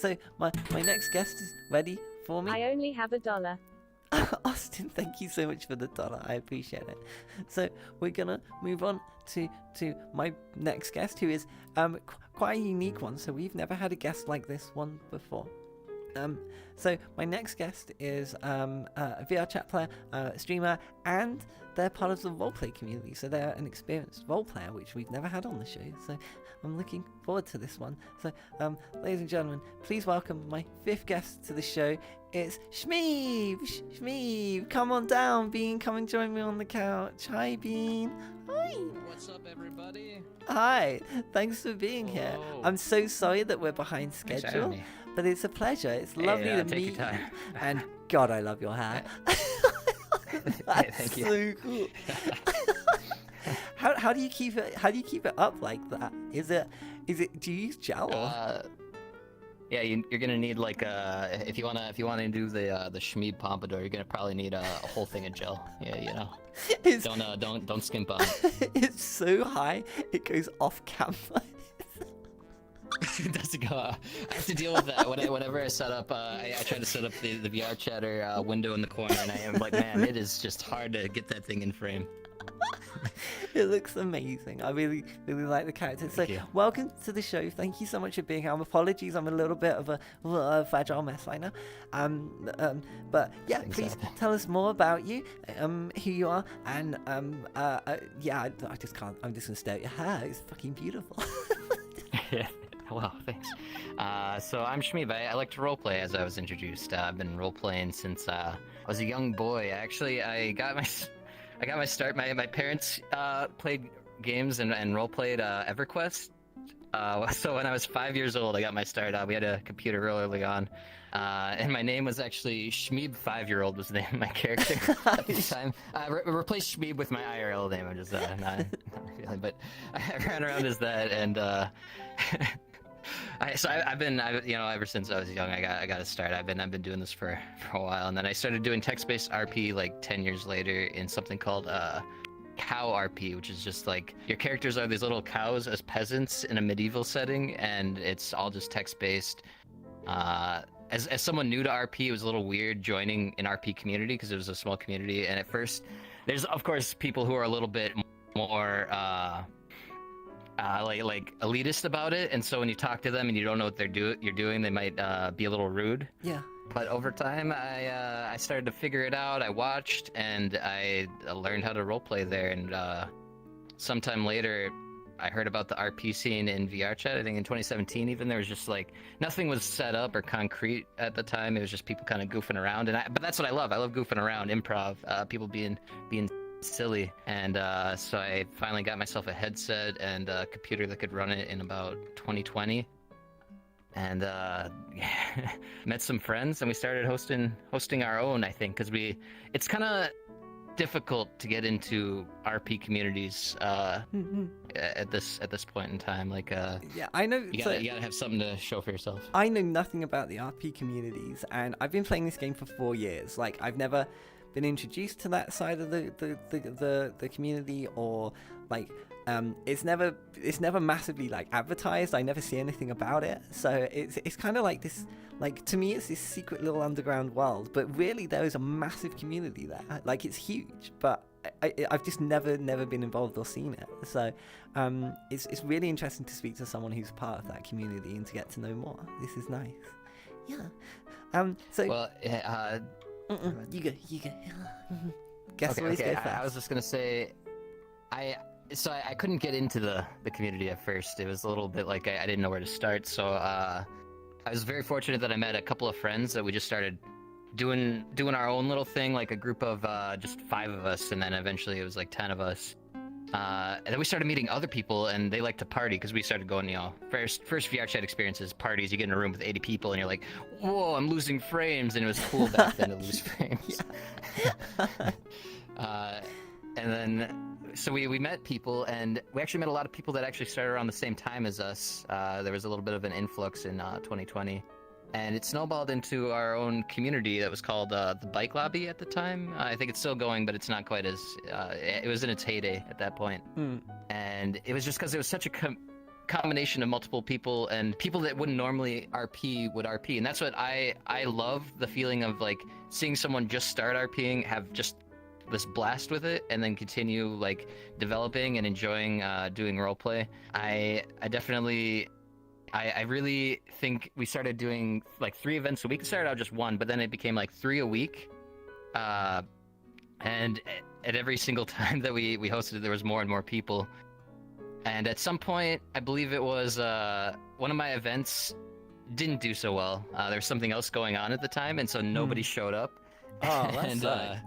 So my next guest is ready for me. I only have $1. Austin, thank you so much for the $1. I appreciate it. So we're gonna move on to my next guest, who is quite a unique one. So we've never had a guest like this one before. So my next guest is a VR chat player, streamer, and they're part of the roleplay community. So they're an experienced role player, which we've never had on the show. So I'm looking forward to this one. So, ladies and gentlemen, please welcome my 5th guest to the show. It's Schmeeb. Schmeeb, come on down, Bean. Come and join me on the couch. Hi, Bean. Hi. What's up, everybody? Hi. Thanks for being here. Hello. I'm so sorry that we're behind Thanks for schedule. having me. But it's a pleasure. It's lovely to take meet your you. time. And God, I love your hair. That's Thank you. so cool. How do you keep it? How do you keep it up like that? Is it? Do you use gel? Yeah, you're gonna need like if you wanna do the Schmeeb pompadour, you're gonna probably need a whole thing of gel. Yeah, you know. It's, Don't skimp on it. it's so high, it goes off camera. It doesn't go. I have to deal with that whenever I set up. I try to set up the VR chatter window in the corner, and I am like, man, it is just hard to get that thing in frame. It looks amazing. I really like the character. So welcome to the show. Thank you so much for being here. Apologies, I'm a little bit of a fragile mess right now. But yeah, please tell us more about you, who you are, and yeah, I just can't. I'm just gonna stare at your hair. It's fucking beautiful. Yeah. Well, thanks. So I'm Schmeeb. I like to roleplay, as I was introduced. I've been roleplaying since I was a young boy. Actually, I got my start. My parents played games and roleplayed EverQuest. So when I was 5 years old, I got my start. We had a computer real early on, and my name was actually Schmeeb. 5-year-old was the name of my character at the time. I replaced Schmeeb with my IRL name. I'm just not feeling, but I ran around as that, and I've been ever since I was young, I got to start. I've been doing this for a while, and then I started doing text-based RP like 10 years later in something called cow RP, which is just like your characters are these little cows as peasants in a medieval setting, and it's all just text-based. As someone new to RP, it was a little weird joining an RP community because it was a small community, and at first, there's of course people who are a little bit more like elitist about it, and so when you talk to them and you don't know what you're doing, they might be a little rude. Yeah. But over time, I started to figure it out. I watched, and I learned how to roleplay there. And sometime later, I heard about the RP scene in VR chat. I think in 2017, even there was just like nothing was set up or concrete at the time. It was just people kind of goofing around, but that's what I love. I love goofing around, improv, people being silly, and so I finally got myself a headset and a computer that could run it in about 2020, and met some friends, and we started hosting our own, I think, because it's kind of difficult to get into RP communities at this point in time. Like yeah, I know you gotta have something to show for yourself. I know nothing about the RP communities, and I've been playing this game for 4 years. Like, I've never been introduced to that side of the community, or like it's never massively like advertised. I never see anything about it, so it's kind of like this, like, to me it's this secret little underground world, but really there is a massive community there. Like, it's huge, but I've just never been involved or seen it. So it's really interesting to speak to someone who's part of that community and to get to know more. This is nice. Yeah. So well, you go. Guess always go first. I was just gonna say, I couldn't get into the community at first. It was a little bit like I didn't know where to start. So I was very fortunate that I met a couple of friends that we just started doing our own little thing, like a group of just 5 of us, and then eventually it was like 10 of us. And then we started meeting other people, and they like to party because we started going, first VR chat experiences, parties. You get in a room with 80 people, and you're like, whoa, I'm losing frames, and it was cool back then to lose frames. And then, so we met people, and we actually met a lot of people that actually started around the same time as us. There was a little bit of an influx in 2020. And it snowballed into our own community that was called the Bike Lobby at the time. I think it's still going, but it's not quite as... it was in its heyday at that point. And it was just because it was such a combination of multiple people, and people that wouldn't normally RP would RP, and that's what I love, the feeling of like seeing someone just start RPing, have just this blast with it, and then continue like developing and enjoying doing roleplay. I definitely I really think we started doing like 3 events a week. It started out just 1, but then it became like 3 a week. And at every single time that we hosted it, there was more and more people. And at some point, I believe it was one of my events didn't do so well. There was something else going on at the time, and so nobody showed up. Oh, that's and,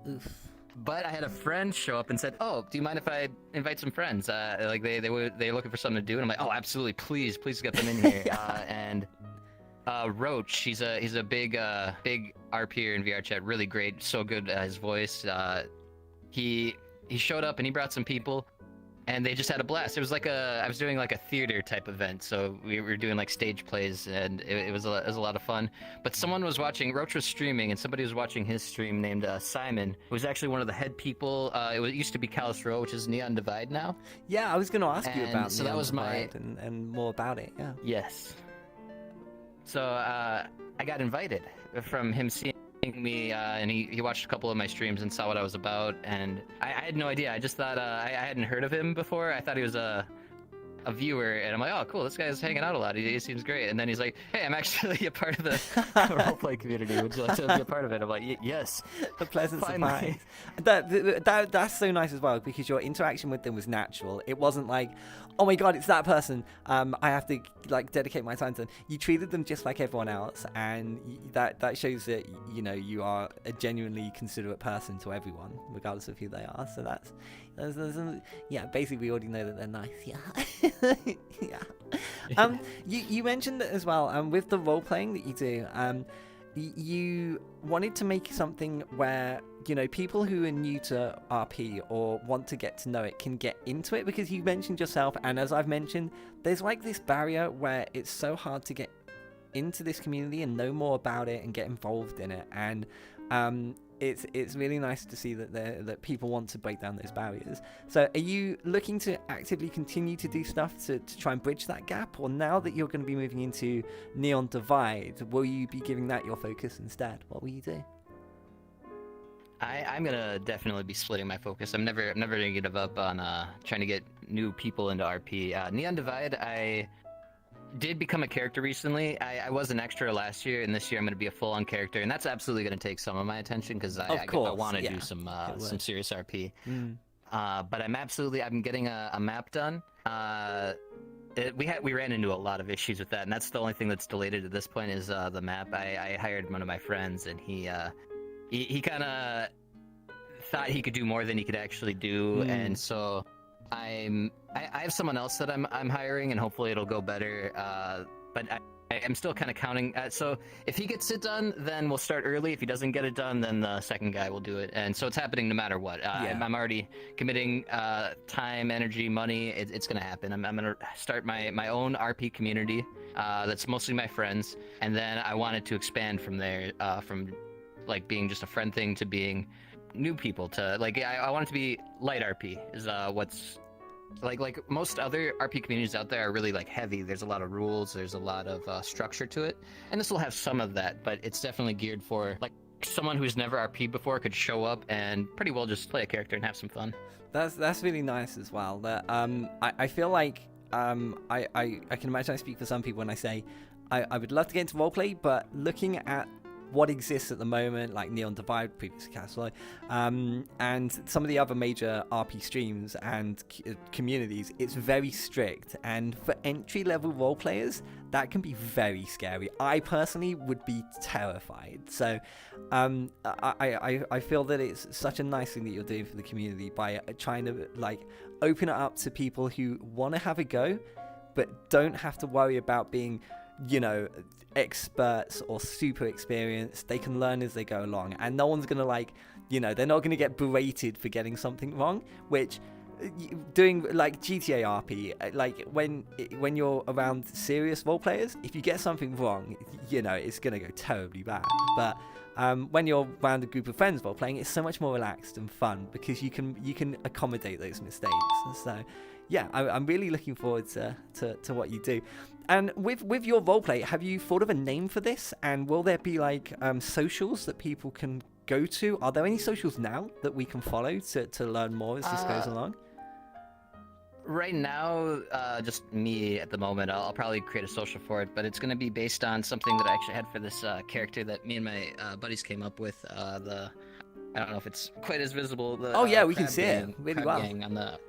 Oof. But I had a friend show up and said, "Oh, do you mind if I invite some friends? Like they're looking for something to do." And I'm like, "Oh, absolutely, please get them in here." And Roach, he's a big RPer in VR chat, really great, so good at his voice. He showed up and he brought some people, and they just had a blast. It was like I was doing like a theater type event, so we were doing like stage plays, and it was a lot of fun. But someone was watching, Roach was streaming, and somebody was watching his stream named Simon, who was actually one of the head people. It used to be Callous Row, which is Neon Divide now. Yeah, I was going to ask you about so Neon that was Divide and more about it. Yeah. Yes. So I got invited from him seeing me, and he watched a couple of my streams and saw what I was about, and I had no idea. I just thought I hadn't heard of him before. I thought he was a viewer, and I'm like, oh, cool, this guy's hanging out a lot. He seems great. And then he's like, hey, I'm actually a part of the roleplay community. Would you like to be a part of it? I'm like, yes. A pleasant Finally. surprise. That's so nice as well, because your interaction with them was natural. It wasn't like, oh my god, it's that person. I have to like dedicate my time to them. You treated them just like everyone else, and that shows that you are a genuinely considerate person to everyone, regardless of who they are. So that's yeah. Basically, we already know that they're nice. Yeah. Yeah. You mentioned that as well. With the role playing that you do, you wanted to make something where people who are new to RP or want to get to know it can get into it, because you mentioned yourself, and as I've mentioned, there's like this barrier where it's so hard to get into this community and know more about it and get involved in it, and it's really nice to see that people want to break down those barriers. So are you looking to actively continue to do stuff to try and bridge that gap, or now that you're going to be moving into Neon Divide, will you be giving that your focus instead? What will you do? I'm gonna definitely be splitting my focus. I'm never gonna give up on trying to get new people into RP. Neon Divide, I did become a character recently. I was an extra last year, and this year I'm going to be a full-on character, and that's absolutely going to take some of my attention, because I want to do some serious RP. But I'm getting a map done. We ran into a lot of issues with that, and that's the only thing that's delayed it at this point is the map. I hired one of my friends, and he kind of thought he could do more than he could actually do, and so I have someone else that I'm hiring, and hopefully it'll go better. But I'm still kind of counting. So if he gets it done, then we'll start early. If he doesn't get it done, then the second guy will do it. And so it's happening no matter what. I'm already committing time, energy, money. It's going to happen. I'm going to start my own RP community that's mostly my friends. And then I wanted to expand from there, from like being just a friend thing to being new people, to like I want it to be light RP is what's like most other RP communities out there are really like heavy. There's a lot of rules, there's a lot of structure to it, and this will have some of that, but it's definitely geared for like someone who's never RP'd before could show up and pretty well just play a character and have some fun. That's really nice as well. That I feel like I can imagine I speak for some people when I say I would love to get into roleplay, but looking at what exists at the moment, like Neon Divide, previously Castle, and some of the other major RP streams and communities, it's very strict. And for entry-level role players, that can be very scary. I personally would be terrified. So I feel that it's such a nice thing that you're doing for the community by trying to like open it up to people who want to have a go, but don't have to worry about being experts or super experienced. They can learn as they go along, and no one's gonna they're not gonna get berated for getting something wrong, which doing like GTA RP, like when you're around serious role players, if you get something wrong, you know it's gonna go terribly bad. But when you're around a group of friends role playing, it's so much more relaxed and fun because you can accommodate those mistakes. So yeah, I'm really looking forward to what you do. And with your roleplay, have you thought of a name for this? And will there be like socials that people can go to? Are there any socials now that we can follow to learn more as this goes along? Right now, just me at the moment. I'll probably create a social for it, but it's going to be based on something that I actually had for this character that me and my buddies came up with. I don't know if it's quite as visible. Oh yeah, we can see it really well. On the,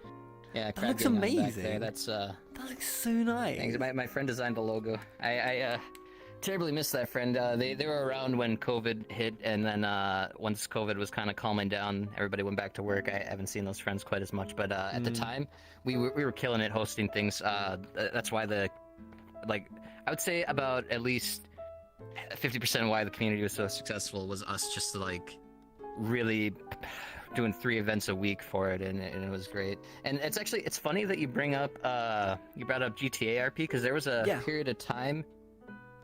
yeah, that looks amazing. There. That looks so nice. Thanks. My friend designed the logo. I terribly miss that friend. They were around when COVID hit, and then once COVID was kind of calming down, everybody went back to work. I haven't seen those friends quite as much, but at the time, we were killing it hosting things. That's why I would say about at least 50% of why the community was so successful was us just like really doing 3 events a week for it, and it was great. And it's funny that you brought up GTA RP, because there was a period of time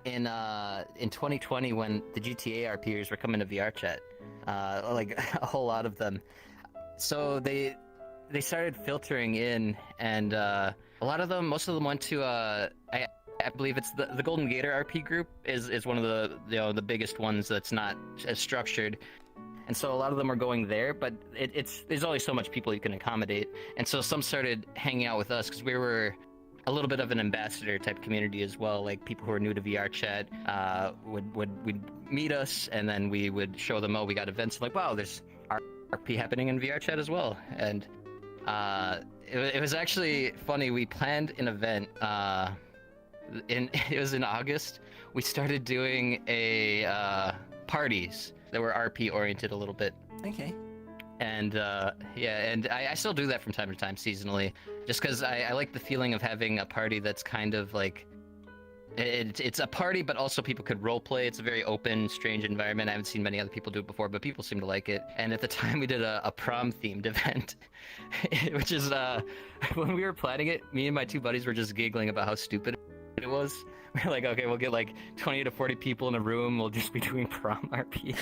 in 2020 when the GTA RPers were coming to VR chat, like a whole lot of them. So they started filtering in, and a lot of them, most of them went to I believe it's the Golden Gator RP group is one of the biggest ones that's not as structured. And so a lot of them are going there, but there's only so much people you can accommodate. And so some started hanging out with us because we were a little bit of an ambassador type community as well. Like people who are new to VR chat would meet us, and then we would show them, oh, we got events. Like, wow, there's RP happening in VR chat as well. And it was actually funny. We planned an event. It was in August. We started doing parties that were RP oriented a little bit. Okay. And and I still do that from time to time seasonally, just because I like the feeling of having a party that's kind of like it's a party, but also people could role play. It's a very open, strange environment. I haven't seen many other people do it before, but people seem to like it. And at the time, we did a prom themed event, which is when we were planning it, me and my 2 buddies were just giggling about how stupid it was. We're like, okay, we'll get like 20 to 40 people in a room. We'll just be doing prom RP.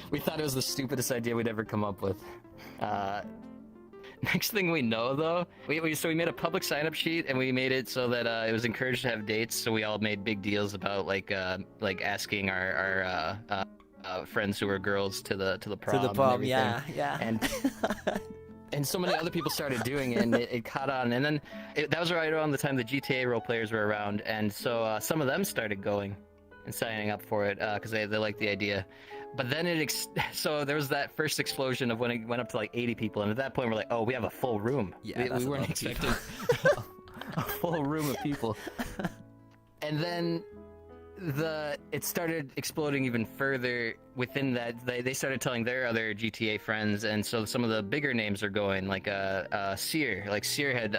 We thought it was the stupidest idea we'd ever come up with. Next thing we know, though, we made a public sign-up sheet, and we made it so that it was encouraged to have dates. So we all made big deals about like asking our friends who were girls to the prom. To the prom, and yeah. And so many other people started doing it, and it caught on. And then that was right around the time the GTA role players were around, and so some of them started going and signing up for it because they liked the idea. But then so there was that first explosion of when it went up to like 80 people, and at that point we're like, oh, we have a full room. Yeah, we weren't expecting a full room of people. And then it started exploding even further. Within that, they started telling their other GTA friends, and so some of the bigger names are going, like Sear. Like Sear had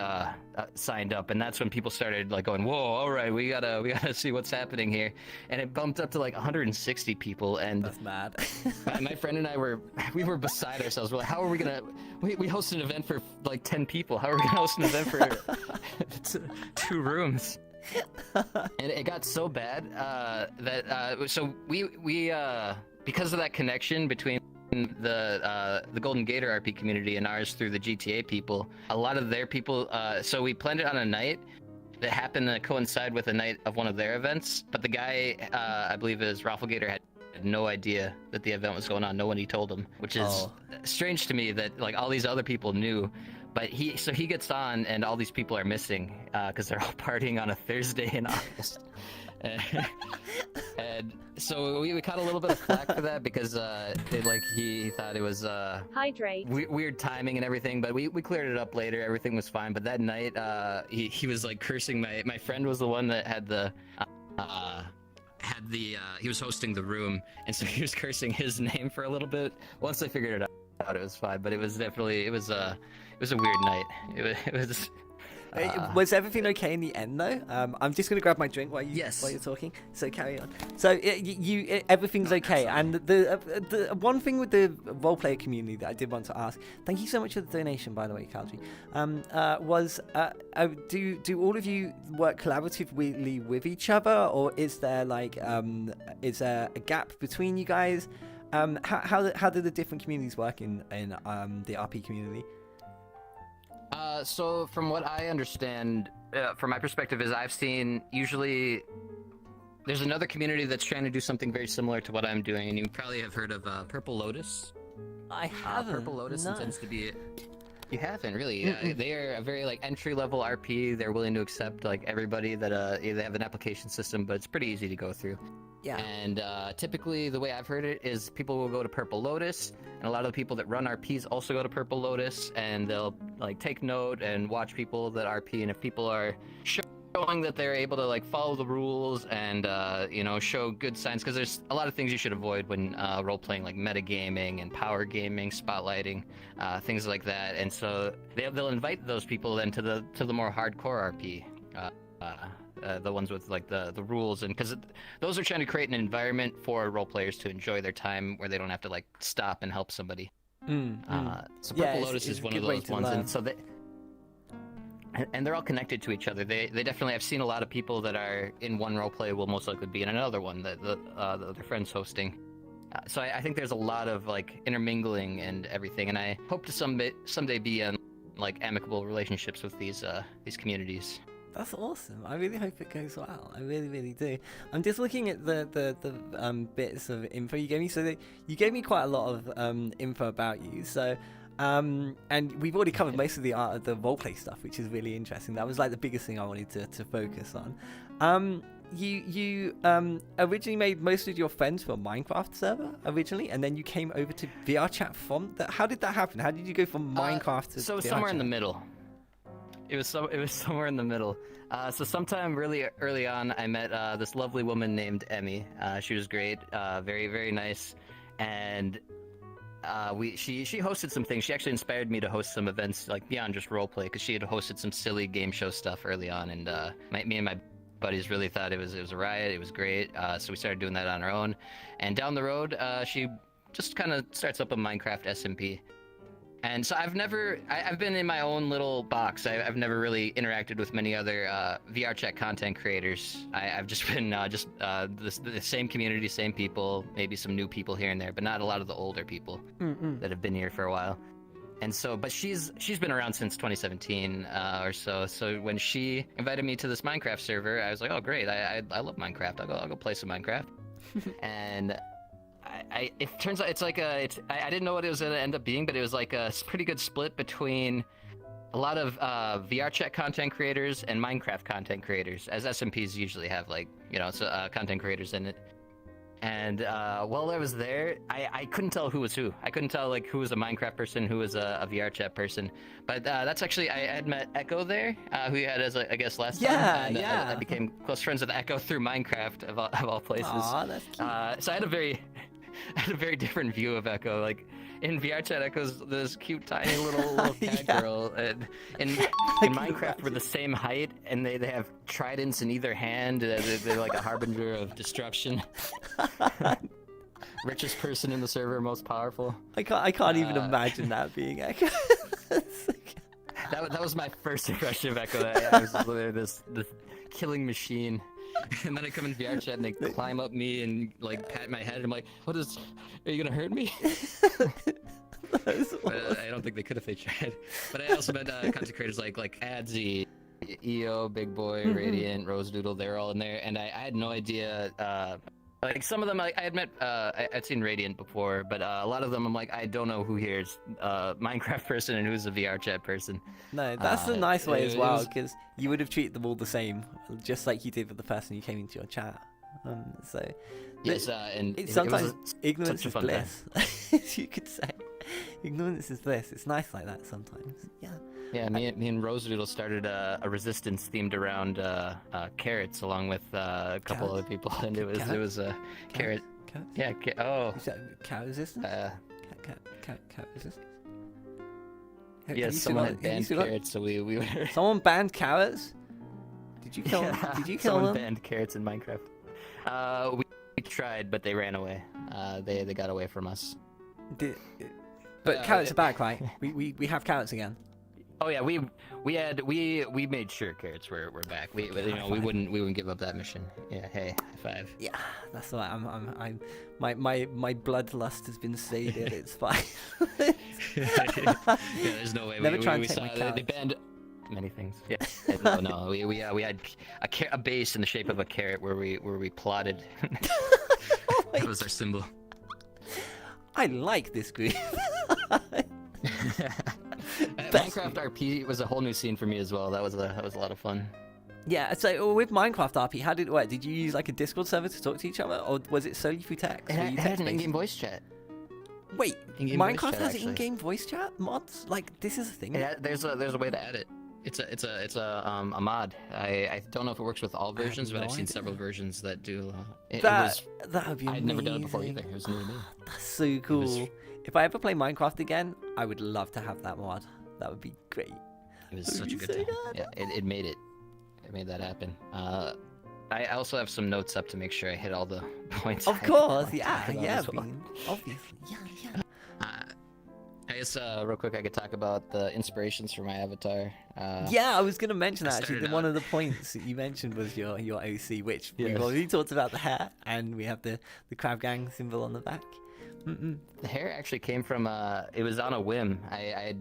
signed up, and that's when people started like going, whoa, all right, we gotta see what's happening here. And it bumped up to like 160 people, and that's mad. my friend and I were beside ourselves. We're like, how are we gonna we hosted an event for like 10 people, how are we gonna host an event for 2 rooms? And it got so bad that so we because of that connection between the Golden Gator RP community and ours through the GTA people, a lot of their people, so we planned it on a night that happened to coincide with a night of one of their events, but the guy, I believe is Rafflegator, had no idea that the event was going on. No one he told him, which is strange to me that like all these other people knew. But he gets on, and all these people are missing because they're all partying on a Thursday in August. And so we caught a little bit of flack for that because he thought it was weird timing and everything. But we cleared it up later. Everything was fine. But that night, he was like cursing. My friend was the one that had he was hosting the room, and so he was cursing his name for a little bit. Once I figured it out, it was fine. But it was a weird night. It was Was everything okay in the end though? I'm just gonna grab my drink while you're talking. So carry on. So everything's okay. And the one thing with the roleplay community that I did want to ask, thank you so much for the donation, by the way, Kalji. Do all of you work collaboratively with each other, or is there is there a gap between you guys? How do the different communities work in the RP community? So from what I understand, from my perspective, is I've seen usually there's another community that's trying to do something very similar to what I'm doing, and you probably have heard of Purple Lotus. I haven't. Purple Lotus no. Intends to be. You haven't really. They are a very entry-level RP. They're willing to accept everybody that they have an application system, but it's pretty easy to go through. Yeah. And typically, the way I've heard it is people will go to Purple Lotus, and a lot of the people that run RPs also go to Purple Lotus, and they'll take note and watch people that RP, and if people are showing that they're able to follow the rules and show good signs, because there's a lot of things you should avoid when role-playing, like metagaming and power gaming, spotlighting, things like that. And so they'll invite those people then to the more hardcore RP. The ones with the rules, and because those are trying to create an environment for role players to enjoy their time where they don't have to stop and help somebody. So Purple Lotus is one of those ones, and so they're all connected to each other. They definitely, I've seen a lot of people that are in one role play will most likely be in another one that their friends hosting. So I think there's a lot of intermingling and everything, and I hope to someday be in amicable relationships with these communities. That's awesome. I really hope it goes well. I really, really do. I'm just looking at the bits of info you gave me. So you gave me quite a lot of info about you. So and we've already covered most of the roleplay stuff, which is really interesting. That was the biggest thing I wanted to focus on. You originally made most of your friends for a Minecraft server originally, and then you came over to VR chat from that. How did that happen? How did you go from Minecraft to so VR somewhere chat? in the middle? It was somewhere in the middle. So sometime really early on, I met this lovely woman named Emmy. She was great, very, very nice, and she hosted some things. She actually inspired me to host some events beyond just roleplay, because she had hosted some silly game show stuff early on, and me and my buddies really thought it was a riot. It was great, so we started doing that on our own. And down the road, she just kind of starts up a Minecraft SMP. And so I've been in my own little box. I've never really interacted with many other VR chat content creators. I've just been the same community, same people, maybe some new people here and there, but not a lot of the older people that have been here for a while. And so, but she's been around since 2017 or so. So when she invited me to this Minecraft server, I was like, oh great, I love Minecraft. I'll go play some Minecraft. And it turns out I didn't know what it was going to end up being, but it was a pretty good split between a lot of VR chat content creators and Minecraft content creators, as SMPs usually have content creators in it. And while I was there, I couldn't tell who was who. I couldn't tell who was a Minecraft person, who was a VR chat person. But that's actually, I had met Echo there, who you had as I guess last time. And, I became close friends with Echo through Minecraft of all places. Aw, that's cute. So I had a very different view of Echo. In VR chat, Echo's this cute, tiny little cat girl. And in Minecraft, we're the same height, and they have tridents in either hand. They're a harbinger of destruction. Richest person in the server, most powerful. I can't even imagine that being Echo. That was my first impression of Echo. I was literally this killing machine. And then I come in VR chat and they climb up me and pat my head. I'm like, are you gonna hurt me? But, I don't think they could if they tried. But I also met content creators like Adzi, EO, Big Boy, Radiant, Rose Doodle. They're all in there, and I had no idea. Some of them I had met. I'd seen Radiant before, but a lot of them I'm I don't know who here is Minecraft person and who's a VR chat person. No, that's a nice way as well, because you would have treated them all the same, just like you did with the person who came into your chat. Yes, and sometimes ignorance is bliss, as you could say. Ignorance is bliss. It's nice like that sometimes. Yeah. Yeah, me and Rosedoodle started a resistance themed around carrots, along with a couple other people, and it was a carrot. Carrots? Yeah. Is that cat resistance? Cat resistance? Have Yes, you still someone got- had have you banned still got- carrots, so we were. Someone banned carrots? Did you kill Did you kill Someone them? banned carrots in Minecraft. We tried, but they ran away. They got away from us. But carrots are back, right? We have carrots again. Oh yeah, we made sure carrots were back. We wouldn't give up that mission. Yeah, hey, high five. Yeah, that's all right. My bloodlust has been sated. It's fine. Yeah, there's no way. Never try and we take saw my they carrots. banned many things. Yeah, no. We had a base in the shape of a carrot where we plotted. That was our symbol. I like this group. Minecraft RP was a whole new scene for me as well. That was a lot of fun. Yeah, so with Minecraft RP, how did it work? Did you use like a Discord server to talk to each other, or was it solely through text? It Were you had an text-based? in-game voice chat. Wait, In-game voice Minecraft chat, has actually. in-game voice chat mods? Like this is a thing. There's a way to add it. It's a mod. I don't know if it works with all versions, but no I've seen idea. several versions that do. That would be I'd amazing. never done it before either. It was new to me. That's so cool. If I ever play Minecraft again, I would love to have that mod. That would be great. It was That would such a be good so time. good. Yeah, it made it. It made that happen. I also have some notes up to make sure I hit all the points. Of I course, wanted to yeah, hit on yeah, as well. Bean. Obviously, yeah. I guess real quick I could talk about the inspirations for my avatar. Yeah, I was going to mention I that actually. started One out- of the points that you mentioned was your OC, which we've Yes. already talked about the hair, and we have the Crab Gang symbol on the back. The hair actually came from it was on a whim. I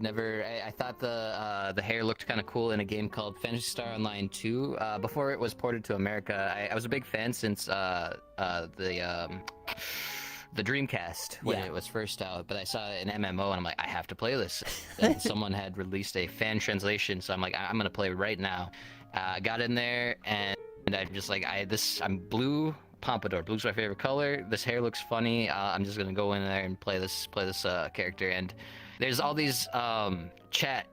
thought the hair looked kind of cool in a game called Phantasy Star Online 2 before it was ported to America. I was a big fan since the Dreamcast when Yeah. it was first out, but I saw an MMO and I'm like, I have to play this. And someone had released a fan translation, so I'm like, I'm gonna play right now. Got in there and I'm just like, I'm blue pompadour. Blue's my favorite color. This hair looks funny. I'm just gonna go in there and play this character. And there's all these chat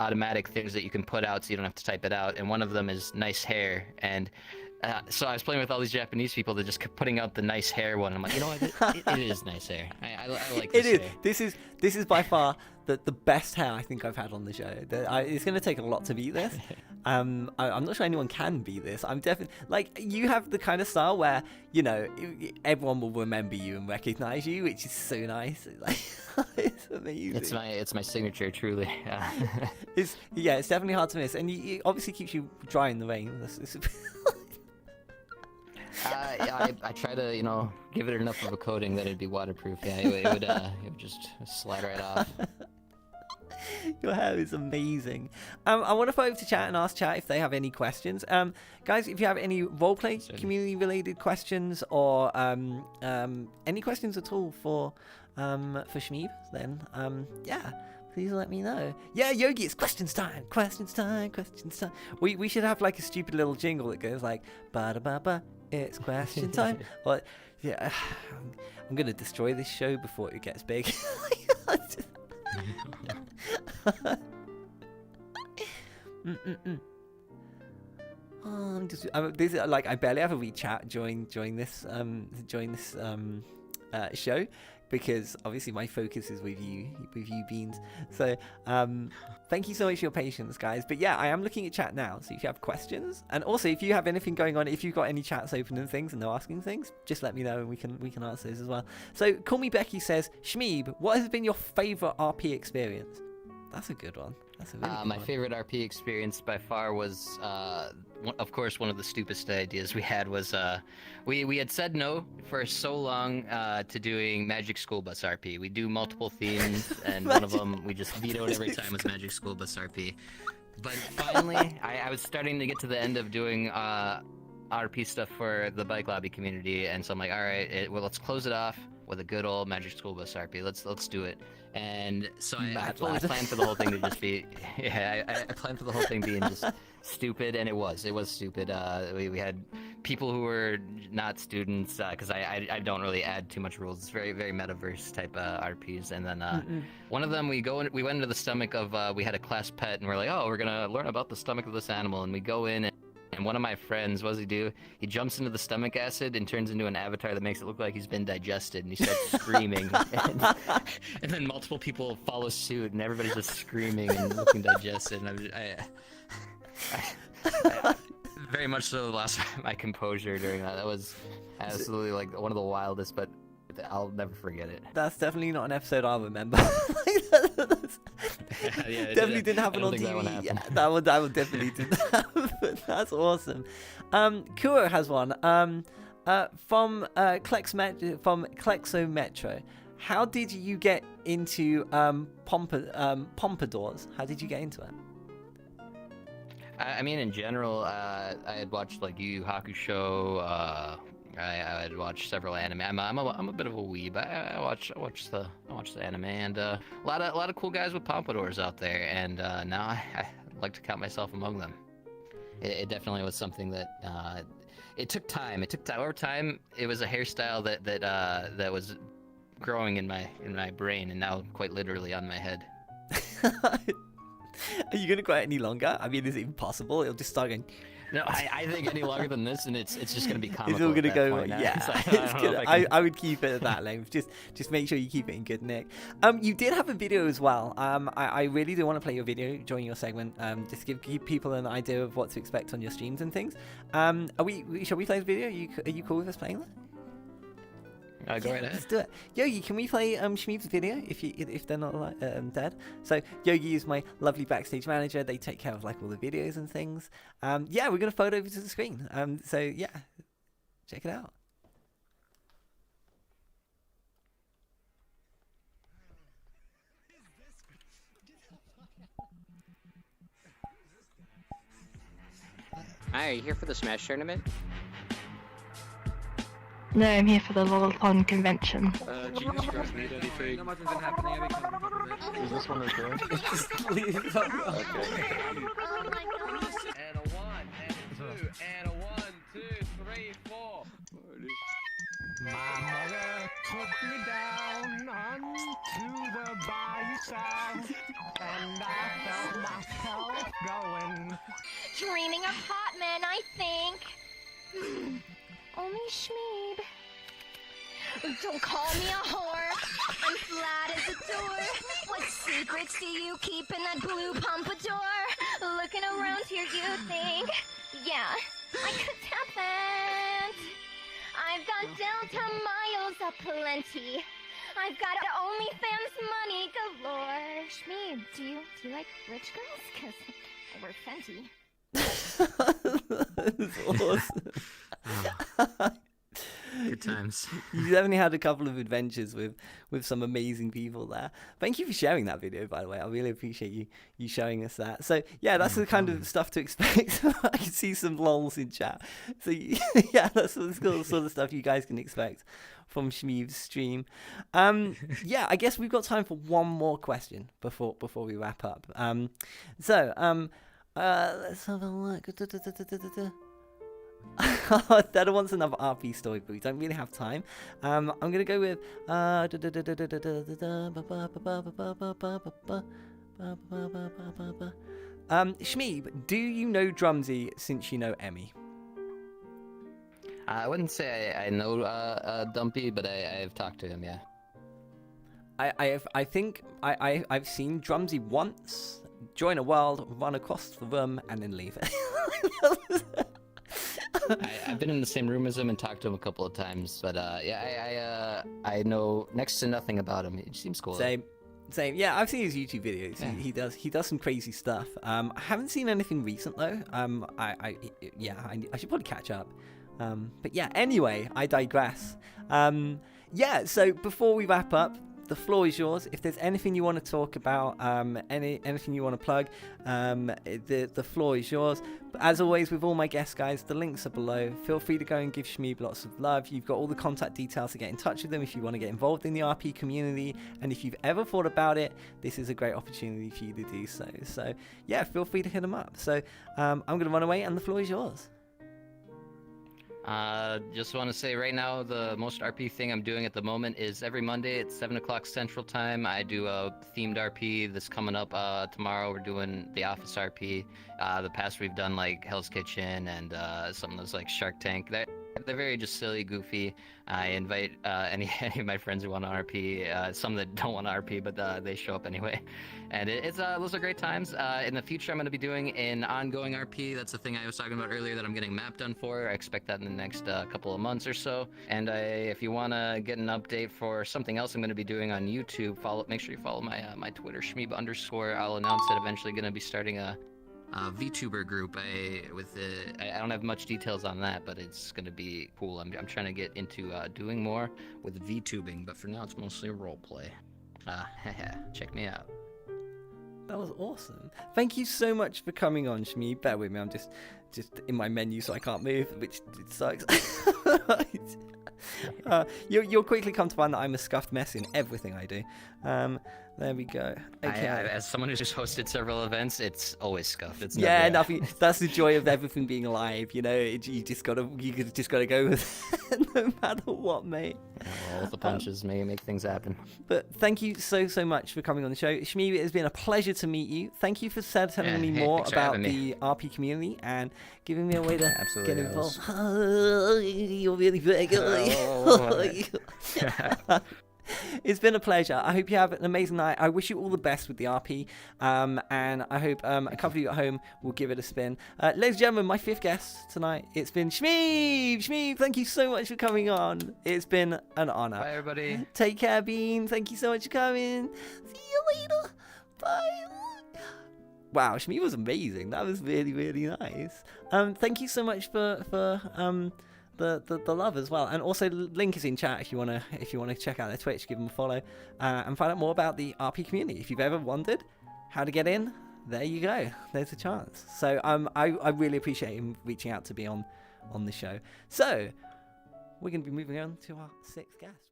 automatic things that you can put out so you don't have to type it out. And one of them is nice hair. And so I was playing with all these Japanese people that just kept putting out the nice hair one. I'm like, you know what? It is nice hair. I like this It is. hair. This is by far the best hair I think I've had on the show. It's going to take a lot to beat this. I'm not sure anyone can beat this. I'm definitely like you have the kind of style where everyone will remember you and recognize you, which is so nice. It's like it's amazing. It's my signature, truly. It's definitely hard to miss, and it obviously keeps you dry in the rain. I try to, give it enough of a coating that it'd be waterproof. Yeah, it would just slide right off. Your hair is amazing. I want to go over to chat and ask chat if they have any questions. Guys, if you have any roleplay community related questions or any questions at all for Schmeeb, then please let me know. Yeah, Yogi, it's questions time. We should have like a stupid little jingle that goes like ba da ba ba. It's question time. Or, yeah, I'm gonna destroy this show before it gets big. I barely ever read chat during this show because obviously my focus is with you Beans. So thank you so much for your patience, guys. But yeah, I am looking at chat now, so if you have questions, and also if you have anything going on, if you've got any chats open and things and they're asking things, just let me know and we can answer those as well. So Call Me Becky says, Schmeeb, what has been your favorite RP experience? That's a good one. That's a really good My one. favorite RP experience by far was, of course, one of the stupidest ideas we had was we had said no for so long to doing Magic School Bus RP. We do multiple themes, and one of them we just vetoed every time was Magic School Bus RP. But finally, I was starting to get to the end of doing RP stuff for the bike lobby community, and so I'm like, all right, let's close it off with a good old Magic School Bus RP. Let's do it. And so I fully planned for the whole thing to just be, I planned for the whole thing being just stupid, and it was stupid. We had people who were not students, because I don't really add too much rules. It's very, very metaverse type RPs. And then one of them, we went into the stomach of, we had a class pet, and we're like, oh, we're gonna learn about the stomach of this animal, and we go in, And one of my friends, what does he do? He jumps into the stomach acid and turns into an avatar that makes it look like he's been digested, and he starts screaming. And then multiple people follow suit, and everybody's just screaming and looking digested. And I very much so lost my composure during that. That was absolutely like one of the wildest, but I'll never forget it. That's definitely not an episode I'll remember. Yeah, Definitely didn't happen on TV. Yeah, that one definitely didn't happen. That's awesome. Kuro has one. From Klexo Metro. How did you get into pompadours? How did you get into it? I mean, in general, I had watched like Yu Yu Hakusho. I had watched several anime. I'm a bit of a weeb. I watch the anime, and a lot of cool guys with pompadours out there. And now I like to count myself among them. It definitely was something that it took time. Over time. It was a hairstyle that was growing in my brain, and now quite literally on my head. Are you gonna grow it any longer? I mean, is it even possible? It'll just start going. No, I think any longer than this, and it's just gonna be comical. It's all gonna go. Yeah, so I would keep it at that length. Just make sure you keep it in good nick. You did have a video as well. I really do want to play your video during your segment. Just to give people an idea of what to expect on your streams and things. Shall we play the video? Are you cool with us playing that? Go right ahead. Let's do it. Yogi, can we play Schmeeb's video if they're not dead? So Yogi is my lovely backstage manager. They take care of like all the videos and things. Yeah, we're gonna photo over to the screen. So yeah, check it out. Hi, are you here for the Smash tournament? No, I'm here for the Lollapalooza convention. Jesus Christ, need anything? Nothing's been happening. Is this one okay? Just leave it up. Okay. And a 1, and a 2, and a 1, 2, 3, 4. My mother took me down onto the bayou south, and I felt myself going. Dreaming of hot men, I think. Only Schmeeb. Don't call me a whore. I'm flat as a door. What secrets do you keep in that blue pompadour? Looking around here, you think, yeah, I could tap it. I've got Delta miles aplenty. I've got OnlyFans money galore. Schmeeb, do you like rich girls? 'Cause I wear Fenty. That's awesome. Good times. You definitely had a couple of adventures with some amazing people there. Thank you for sharing that video, by the way. I really appreciate you showing us that. So yeah, that's the kind of stuff to expect. I can see some lols in chat. So yeah, that's the sort of stuff you guys can expect from Schmeeb's stream. Yeah, I guess we've got time for one more question before we wrap up. Let's have a look. That wants another RP story, but we don't really have time. I'm gonna go with Schmeeb, do you know Drumsy since you know Emmy? I wouldn't say I know Dumpy, but I've talked to him, yeah. I think I've seen Drumsy once join a world, run across the room, and then leave it. I've been in the same room as him and talked to him a couple of times, but yeah, I know next to nothing about him. He seems cool. Same. Yeah, I've seen his YouTube videos. Yeah. He does some crazy stuff. I haven't seen anything recent though. I should probably catch up. But yeah, anyway, I digress. Yeah, so before we wrap up, the floor is yours. If there's anything you want to talk about, anything you want to plug, the floor is yours. But as always, with all my guests, guys, the links are below. Feel free to go and give Schmeeb lots of love. You've got all the contact details to get in touch with them if you want to get involved in the RP community. And if you've ever thought about it, this is a great opportunity for you to do so. So yeah, feel free to hit them up. So I'm going to run away, and the floor is yours. Just want to say right now, the most RP thing I'm doing at the moment is every Monday at 7 o'clock Central Time. I do a themed RP that's coming up tomorrow. We're doing the Office RP. The past we've done like Hell's Kitchen and some of those like Shark Tank. They're very just silly, goofy. I invite any of my friends who want to RP, some that don't want to RP, but they show up anyway. And those are great times. In the future, I'm going to be doing an ongoing RP. That's the thing I was talking about earlier that I'm getting map done for. I expect that in the next couple of months or so. And if you want to get an update for something else I'm going to be doing on YouTube, make sure you follow my Twitter, Schmeeb_. I'll announce it eventually. Going to be starting a VTuber group. I don't have much details on that, but it's gonna be cool. I'm trying to get into doing more with VTubing, but for now it's mostly roleplay. Check me out. That was awesome. Thank you so much for coming on, Schmeeb. Bear with me, I'm just in my menu so I can't move, which it sucks. You'll quickly come to find that I'm a scuffed mess in everything I do. There we go. Okay. As someone who's just hosted several events, it's always scuffed. It's nothing. That's the joy of everything being alive. You know, you just gotta go with it, no matter what, mate. All the punches may make things happen. But thank you so much for coming on the show, Schmeeb. It has been a pleasure to meet you. Thank you for telling me more about the RP community and giving me a way to get involved. You're really big. It's been a pleasure. I hope you have an amazing night. I wish you all the best with the RP, and I hope a couple of you at home will give it a spin. Ladies and gentlemen, my 5th guest tonight, it's been Schmeeb. Schmeeb, thank you so much for coming on. It's been an honor. Bye, everybody. Take care, Bean. Thank you so much for coming. See you later. Bye. Wow, Schmeeb was amazing. That was really, really nice. Thank you so much for the love as well, and also link is in chat if you wanna check out their Twitch, give them a follow, and find out more about the RP community. If you've ever wondered how to get in, there you go. There's a chance. So I really appreciate him reaching out to be on the show. So we're gonna be moving on to our 6th guest.